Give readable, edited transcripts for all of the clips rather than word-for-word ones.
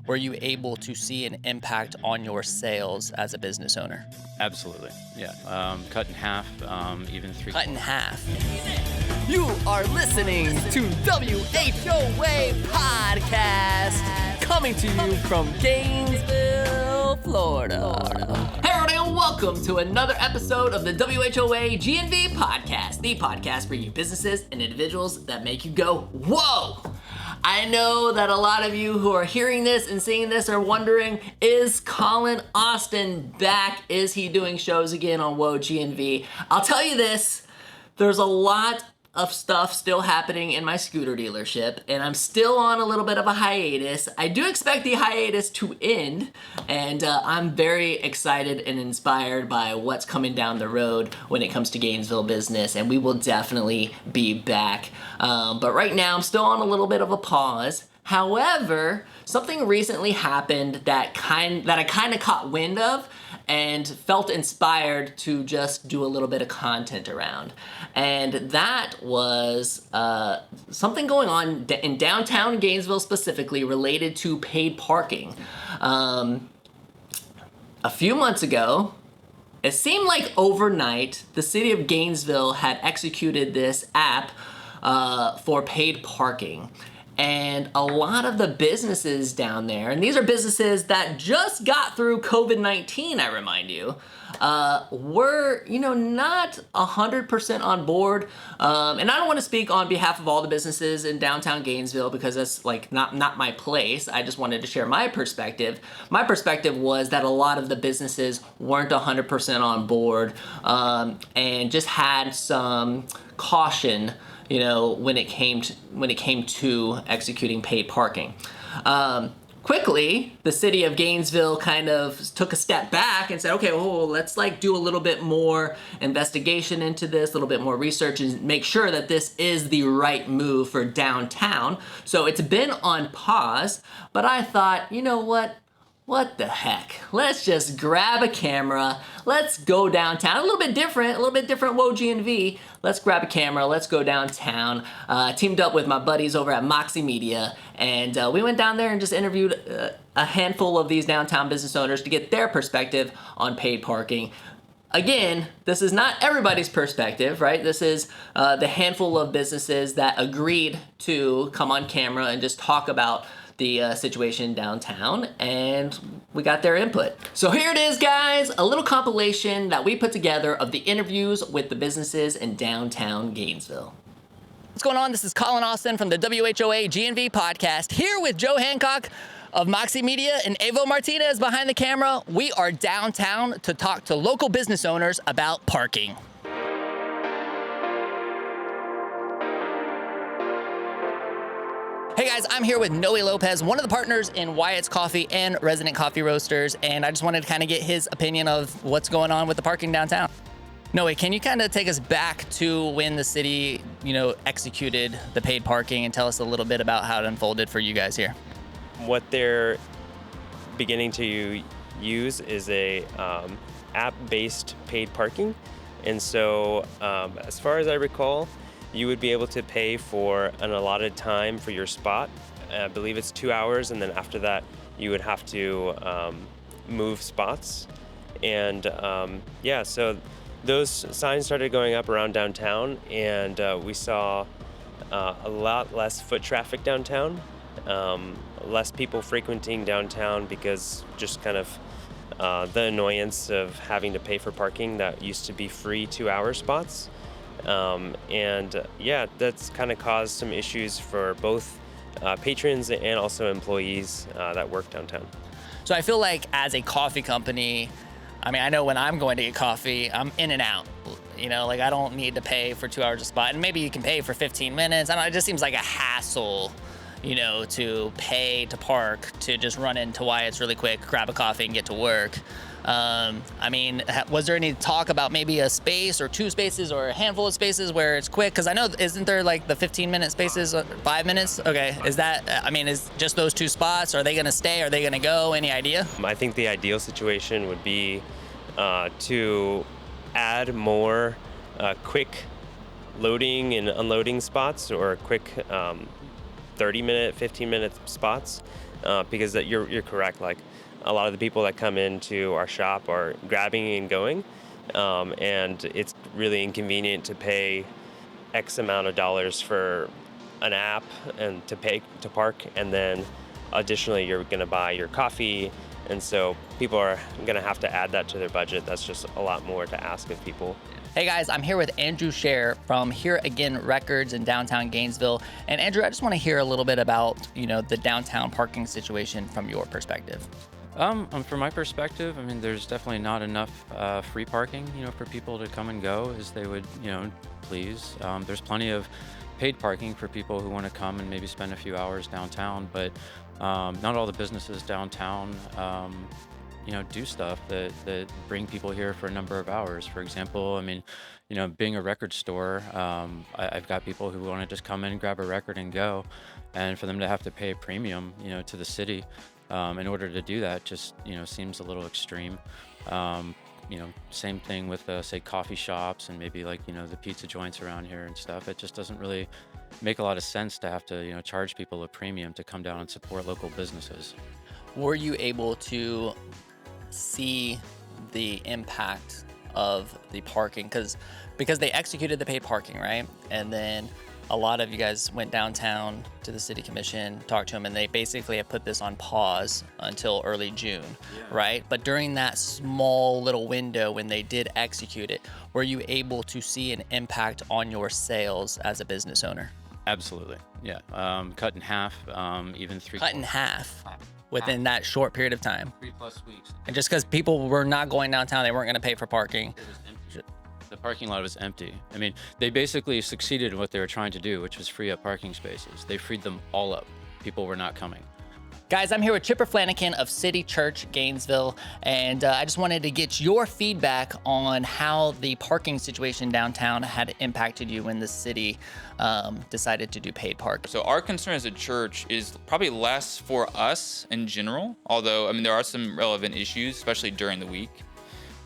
were you able to see an impact on your sales as a business owner? Absolutely, yeah. Cut in half, even three. Cut in half. You are listening to WHOA Podcast, coming to you from Gainesville, Florida. Hey everybody, and welcome to another episode of the WHOA GNV Podcast, the podcast for you businesses and individuals that make you go, whoa! I know that a lot of you who are hearing this and seeing this are wondering, is Collin Austin back? Is he doing shows again on Whoa GNV? I'll tell you this, there's a lot of stuff still happening in my scooter dealership, and I'm still on a little bit of a hiatus. I do expect the hiatus to end, and I'm very excited and inspired by what's coming down the road when it comes to Gainesville business, and we will definitely be back. But right now, I'm still on a little bit of a pause. However, something recently happened that I kind of caught wind of and felt inspired to just do a little bit of content around. And that was something going on in downtown Gainesville specifically related to paid parking. A few months ago, it seemed like overnight, the City of Gainesville had executed this app for paid parking. And a lot of the businesses down there, and these are businesses that just got through COVID-19, I remind you, were, not 100% on board. And I don't want to speak on behalf of all the businesses in downtown Gainesville because that's not my place. I just wanted to share my perspective. My perspective was that a lot of the businesses weren't 100% on board and just had some caution when it came to executing paid parking. Quickly, the City of Gainesville kind of took a step back and said, okay, well, let's do a little bit more investigation into this, a little bit more research, and make sure that this is the right move for downtown. So it's been on pause, but I thought, you know what? What the heck? Let's just grab a camera. Let's go downtown. A little bit different Whoa GNV. Let's grab a camera. Let's go downtown. Teamed up with my buddies over at Moxie Media. And we went down there and just interviewed a handful of these downtown business owners to get their perspective on paid parking. Again, this is not everybody's perspective, right? This is the handful of businesses that agreed to come on camera and just talk about the situation downtown, and we got their input. So here it is, guys, a little compilation that we put together of the interviews with the businesses in downtown Gainesville. What's going on? This is Collin Austin from the WHOA GNV Podcast, here with Joe Hancock of Moxie Media and Evo Martinez behind the camera. We are downtown to talk to local business owners about parking. Hey guys, I'm here with Noe Lopez, one of the partners in Wyatt's Coffee and Resident Coffee Roasters, and I just wanted to kind of get his opinion of what's going on with the parking downtown. Noe, can you kind of take us back to when the city, executed the paid parking and tell us a little bit about how it unfolded for you guys here? What they're beginning to use is a app-based paid parking, and so as far as I recall, you would be able to pay for an allotted time for your spot. I believe it's 2 hours, and then after that, you would have to move spots. And so those signs started going up around downtown, and we saw a lot less foot traffic downtown, less people frequenting downtown because just kind of the annoyance of having to pay for parking that used to be free 2 hour spots. That's kind of caused some issues for both patrons and also employees that work downtown. So I feel like as a coffee company, I know when I'm going to get coffee, I'm in and out. I don't need to pay for 2 hours a spot, and maybe you can pay for 15 minutes. I don't know, it just seems like a hassle, to pay to park, to just run into Wyatt's really quick, grab a coffee and get to work. Was there any talk about maybe a space or two spaces or a handful of spaces where it's quick? Because I know, isn't there the 15-minute spaces, 5 minutes? Okay, is just those two spots? Are they going to stay? Are they going to go? Any idea? I think the ideal situation would be to add more quick loading and unloading spots or quick 30-minute, 15-minute spots because you're correct. Like a lot of the people that come into our shop are grabbing and going, and it's really inconvenient to pay X amount of dollars for an app and to park, and then additionally you're going to buy your coffee, and so people are going to have to add that to their budget. That's just a lot more to ask of people. Hey guys, I'm here with Andrew Scher from Here Again Records in downtown Gainesville. And Andrew, I just want to hear a little bit about, the downtown parking situation from your perspective. From my perspective, I mean, there's definitely not enough free parking, for people to come and go as they would, please. There's plenty of paid parking for people who want to come and maybe spend a few hours downtown, but not all the businesses downtown do stuff that bring people here for a number of hours. For example, I mean, being a record store, I've got people who want to just come in, grab a record and go, and for them to have to pay a premium, to the city in order to do that just, seems a little extreme. Same thing with, say, coffee shops and maybe like, the pizza joints around here and stuff. It just doesn't really make a lot of sense to have to, charge people a premium to come down and support local businesses. Were you able to see the impact of the parking? Because they executed the paid parking, right? And then a lot of you guys went downtown to the city commission, talked to them, and they basically have put this on pause until early June, right? But during that small little window when they did execute it, were you able to see an impact on your sales as a business owner? Absolutely, yeah. Cut in half, even three. Cut in half within that short period of time. 3+ weeks. And just because people were not going downtown, they weren't going to pay for parking. It was empty. The parking lot was empty. I mean, they basically succeeded in what they were trying to do, which was free up parking spaces. They freed them all up. People were not coming. Guys, I'm here with Chipper Flanagan of City Church Gainesville, and I just wanted to get your feedback on how the parking situation downtown had impacted you when the city decided to do paid park. So our concern as a church is probably less for us in general, although, I mean, there are some relevant issues, especially during the week.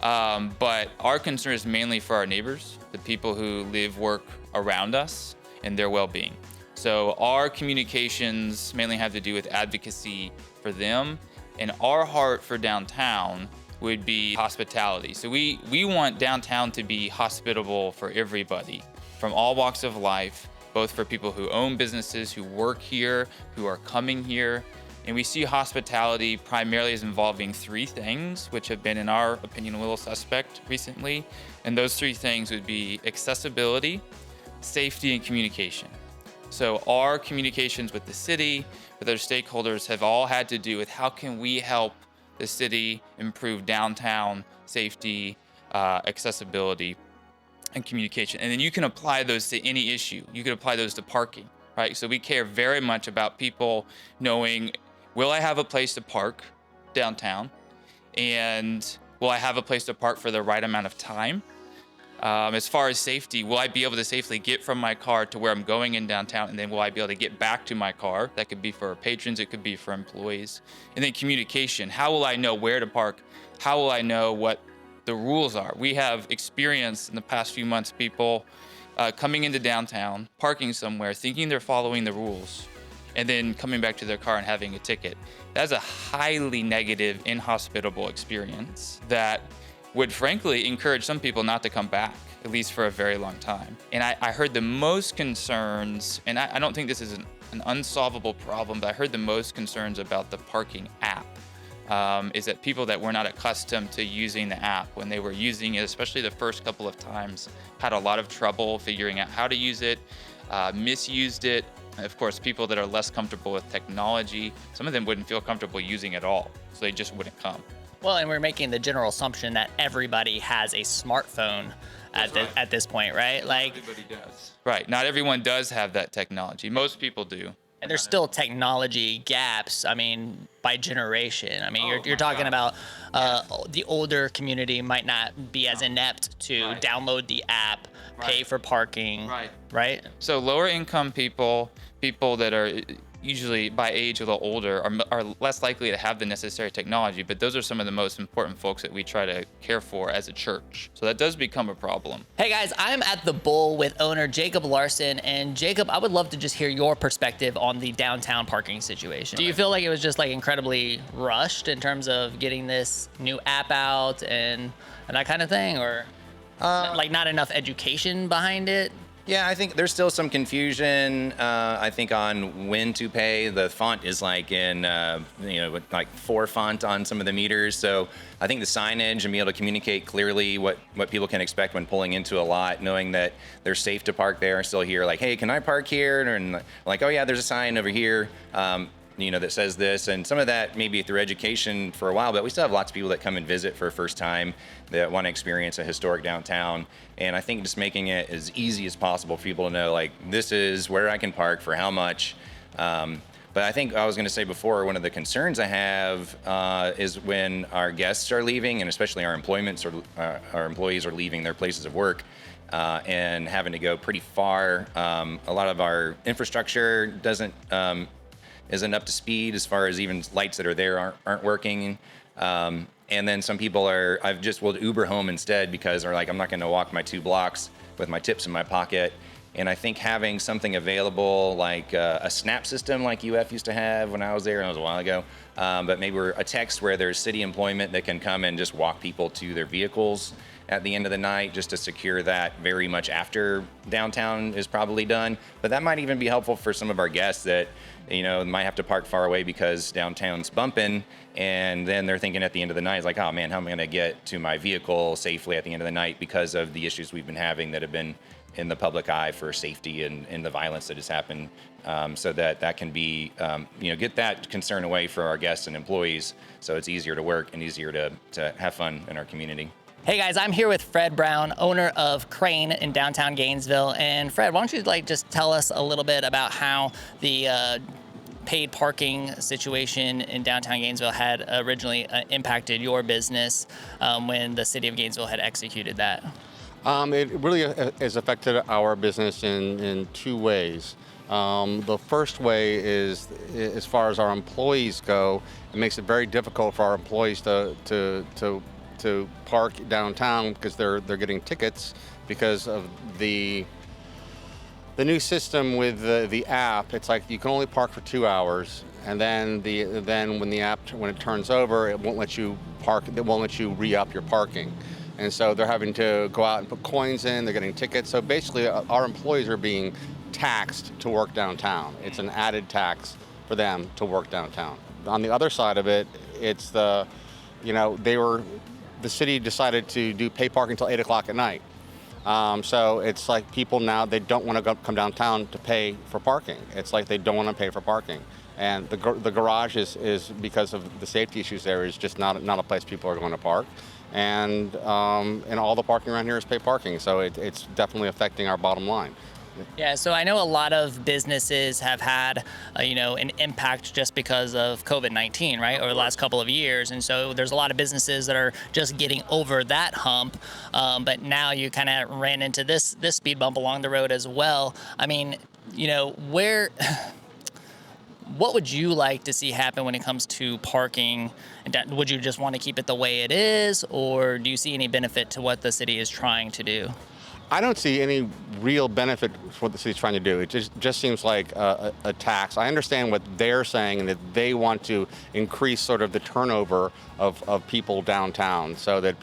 But our concern is mainly for our neighbors, the people who live, work around us, and their well-being. So our communications mainly have to do with advocacy for them, and our heart for downtown would be hospitality. So we want downtown to be hospitable for everybody from all walks of life, both for people who own businesses, who work here, who are coming here. And we see hospitality primarily as involving three things, which have been, in our opinion, a little suspect recently. And those three things would be accessibility, safety, and communication. So our communications with the city, with our stakeholders, have all had to do with how can we help the city improve downtown safety, accessibility, and communication. And then you can apply those to any issue. You can apply those to parking, right? So we care very much about people knowing, will I have a place to park downtown? And will I have a place to park for the right amount of time? As far as safety, will I be able to safely get from my car to where I'm going in downtown? And then will I be able to get back to my car? That could be for patrons, it could be for employees. And then communication, how will I know where to park? How will I know what the rules are? We have experienced in the past few months people coming into downtown, parking somewhere, thinking they're following the rules, and then coming back to their car and having a ticket. That's a highly negative, inhospitable experience that would frankly encourage some people not to come back, at least for a very long time. And I heard the most concerns, and I don't think this is an unsolvable problem, but I heard the most concerns about the parking app, is that people that were not accustomed to using the app when they were using it, especially the first couple of times, had a lot of trouble figuring out how to use it, misused it. And of course, people that are less comfortable with technology, some of them wouldn't feel comfortable using it at all, so they just wouldn't come. Well, and we're making the general assumption that everybody has a smartphone at this point, right? Like everybody does. Right. Not everyone does have that technology. Most people do. And there's still technology gaps, I mean, by generation. I mean, you're talking about the older community might not be as inept to download the app, pay for parking, right? So lower income people that are usually by age a little older are less likely to have the necessary technology, but those are some of the most important folks that we try to care for as a church. So that does become a problem. Hey guys, I'm at the Bull with owner Jacob Larson, and Jacob, I would love to just hear your perspective on the downtown parking situation. Do you feel like it was just like incredibly rushed in terms of getting this new app out and that kind of thing, or like not enough education behind it? Yeah, I think there's still some confusion, I think, on when to pay. The font is like in, like 4 font on some of the meters. So I think the signage and being able to communicate clearly what people can expect when pulling into a lot, knowing that they're safe to park there, still here, like, hey, can I park here? And like, oh yeah, there's a sign over here. That says this, and some of that maybe through education for a while, but we still have lots of people that come and visit for a first time that want to experience a historic downtown. And I think just making it as easy as possible for people to know, like, this is where I can park for how much. But I think I was going to say before, one of the concerns I have is when our guests are leaving, and especially our employees are leaving their places of work. And having to go pretty far. A lot of our infrastructure isn't up to speed as far as even lights that are there aren't working. And then some people I've just will Uber home instead because they're like, I'm not going to walk my 2 blocks with my tips in my pocket. And I think having something available like a SNAP system like UF used to have when I was there, and it was a while ago, but maybe a text where there's city employment that can come and just walk people to their vehicles at the end of the night, just to secure that very much after downtown is probably done. But that might even be helpful for some of our guests that, might have to park far away because downtown's bumping, and then they're thinking at the end of the night, it's like, oh man, how am I going to get to my vehicle safely at the end of the night because of the issues we've been having that have been in the public eye for safety and the violence that has happened, so that can be, get that concern away for our guests and employees, so it's easier to work and easier to have fun in our community. Hey guys, I'm here with Fred Brown, owner of Crane in downtown Gainesville. And Fred, why don't you just tell us a little bit about how the paid parking situation in downtown Gainesville had originally impacted your business when the City of Gainesville had executed that? It really has affected our business in 2 ways. The first way is, as far as our employees go, it makes it very difficult for our employees to park downtown because they're getting tickets because of the new system with the app. It's like you can only park for 2 hours, and then when it turns over, it won't let you park. It won't let you re-up your parking, and so they're having to go out and put coins in. They're getting tickets. So basically, our employees are being taxed to work downtown. It's an added tax for them to work downtown. On the other side of it, it's the city decided to do pay parking until 8 o'clock at night. So it's like people now, they don't want to come downtown to pay for parking. It's like they don't want to pay for parking. And the garage is because of the safety issues there, is just not a place people are going to park. And all the parking around here is pay parking. So it's definitely affecting our bottom line. Yeah, so I know a lot of businesses have had, an impact just because of COVID-19, right, over the last couple of years. And so there's a lot of businesses that are just getting over that hump. But now you kind of ran into this speed bump along the road as well. I mean, what would you like to see happen when it comes to parking? Would you just want to keep it the way it is, or do you see any benefit to what the city is trying to do? I don't see any real benefit for what the city's trying to do. It just seems like a tax. I understand what they're saying, and that they want to increase sort of the turnover of people downtown, so that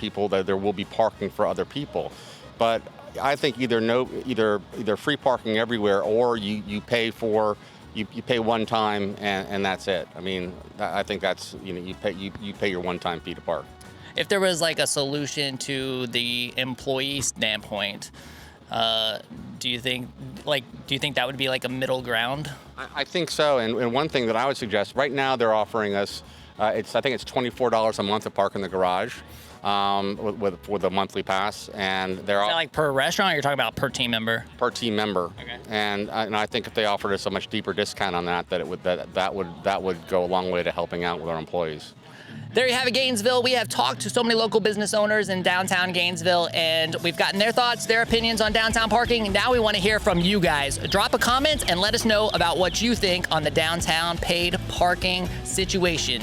there will be parking for other people. But I think either free parking everywhere, or you pay for you pay one time and that's it. I mean, I think that's you pay your one-time fee to park. If there was like a solution to the employee standpoint, do you think that would be like a middle ground? I think so. And one thing that I would suggest, right now they're offering us, I think it's $24 a month to park in the garage with a monthly pass. And they're Is that like per restaurant, or you're talking about per team member? Per team member. Okay. And I think if they offered us a much deeper discount on that would go a long way to helping out with our employees. There you have it, Gainesville. We have talked to so many local business owners in downtown Gainesville, and we've gotten their thoughts, their opinions on downtown parking. Now we want to hear from you guys. Drop a comment and let us know about what you think on the downtown paid parking situation.